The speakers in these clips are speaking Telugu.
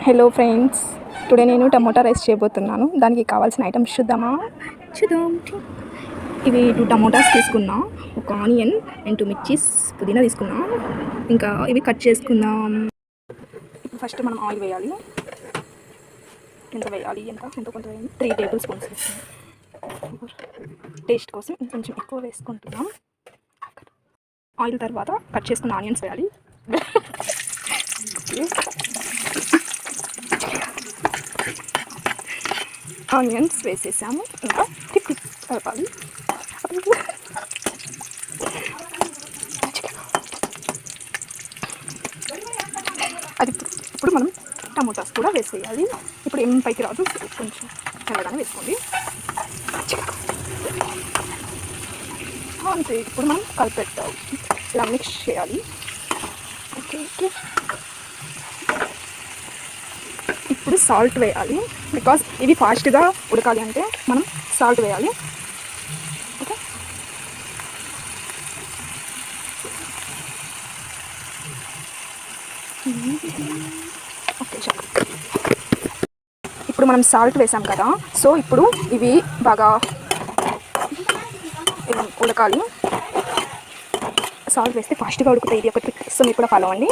హలో ఫ్రెండ్స్, టుడే నేను టమోటా రైస్ చేయబోతున్నాను. దానికి కావాల్సిన ఐటమ్స్ చూద్దాం. ఇవి 2 టమోటాస్ తీసుకున్నా, ఒక ఆనియన్ అండ్ 2 మిర్చీస్, పుదీనా తీసుకున్నా. ఇంకా ఇవి కట్ చేసుకుందాం. ఇప్పుడు ఫస్ట్ మనం ఆయిల్ వేయాలి. ఎంత వేయాలి? ఎంత కొంత వేయాలి. 3 టేబుల్ స్పూన్స్ వేస్తాం. టేస్ట్ కోసం కొంచెం ఎక్కువ వేసుకుంటున్నాం. ఆయిల్ తర్వాత కట్ చేసుకున్న ఆనియన్స్ వేయాలి. ఆనియన్స్ వేసేసాము. ఇంకా తిప్పి కలపాలి. అది ఇప్పుడు మనం టమోటాస్ కూడా వేసేయాలి. ఇప్పుడు ఏం పైకి రాదు, కొంచెం చల్లగానే వేసుకోండి. అంతే. ఇప్పుడు మనం కలిపెట్టాలి, ఇలా మిక్స్ చేయాలి. ఓకే. ఇప్పుడు సాల్ట్ వేయాలి. బికాజ్ ఇవి ఫాస్ట్గా ఉడకాలి అంటే మనం సాల్ట్ వేయాలి. ఓకే. ఓకే, చాలు. ఇప్పుడు మనం సాల్ట్ వేసాం కదా, సో ఇప్పుడు ఇవి బాగా ఉడకాలి. సాల్ట్ వేస్తే ఫాస్ట్గా ఉడుకుతాయి. ఇది ఒక ట్రిక్, సో మీరు కూడా ఫాలో అవ్వండి.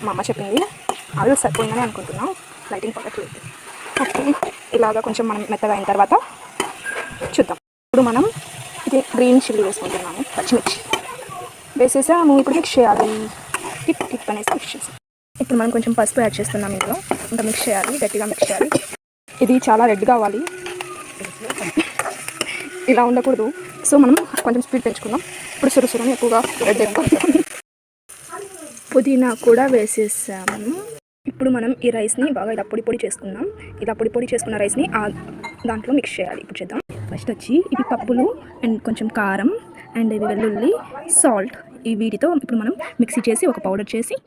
మా అమ్మ చెప్పింది, అది సరిపోయిందని అనుకుంటున్నాం. లైటింగ్ పడట్లేదు. ఓకే, ఇలాగా కొంచెం మనం మెత్తగా అయిన తర్వాత చూద్దాం. ఇప్పుడు మనం ఇది గ్రీన్ చిల్లీ వేసుకుంటున్నాము, పచ్చిమిర్చి వేసేసాము. ఇప్పుడు మిక్స్ చేయాలి. టిప్ అనేసి మిక్స్ చేసాం. ఇప్పుడు మనం కొంచెం పసుపు యాడ్ చేస్తున్నాం. ఇంట్లో ఇంకా మిక్స్ చేయాలి, గట్టిగా మిక్స్ చేయాలి. ఇది చాలా రెడ్ కావాలి, ఇలా ఉండకూడదు. సో మనం కొంచెం స్పీడ్ పెంచుకుందాం. ఇప్పుడు సురుసురని ఎక్కువగా రెడ్ ఎక్కువ. పుదీనా కూడా వేసేసాము. ఇప్పుడు మనం ఈ రైస్ని బాగా ఇలా పొడి పొడి చేసుకుందాం. ఇలా పొడి పొడి చేసుకున్న రైస్ని దాంట్లో మిక్స్ చేయాలి. ఇప్పుడు చేద్దాం. ఫస్ట్ వచ్చి ఇవి పప్పులు అండ్ కొంచెం కారం అండ్ ఇవి వెల్లుల్లి, సాల్ట్, ఈ వీటితో ఇప్పుడు మనం మిక్సీ చేసి ఒక పౌడర్ చేసి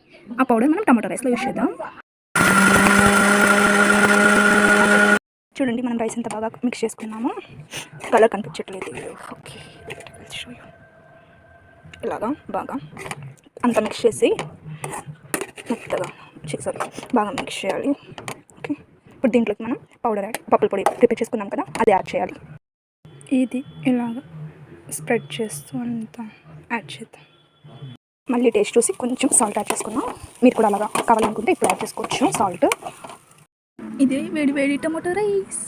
ఆ పౌడర్ మనం టమాటో రైస్లో యూస్ చేద్దాం. చూడండి, మనం రైస్ ఎంత బాగా మిక్స్ చేసుకున్నాము. కలర్ కనిపించట్లేదు. ఓకే, ఇలాగా బాగా అంతా మిక్స్ చేసి మెత్తగా చేసారు, బాగా మిక్స్ చేయాలి. ఓకే, ఇప్పుడు దీంట్లోకి మనం పౌడర్ పప్పుల పొడి ప్రిపేర్ చేసుకున్నాం కదా, అది యాడ్ చేయాలి. ఇది ఇలాగ స్ప్రెడ్ చేస్తూ అంతా యాడ్ చేద్దాం. మళ్ళీ టేస్ట్ చూసి కొంచెం సాల్ట్ యాడ్ చేసుకున్నాం. మీరు కూడా అలాగా కావాలనుకుంటే ఇప్పుడు యాడ్ చేసుకోవచ్చు సాల్ట్. ఇదే వేడి వేడి టమాటో రైస్.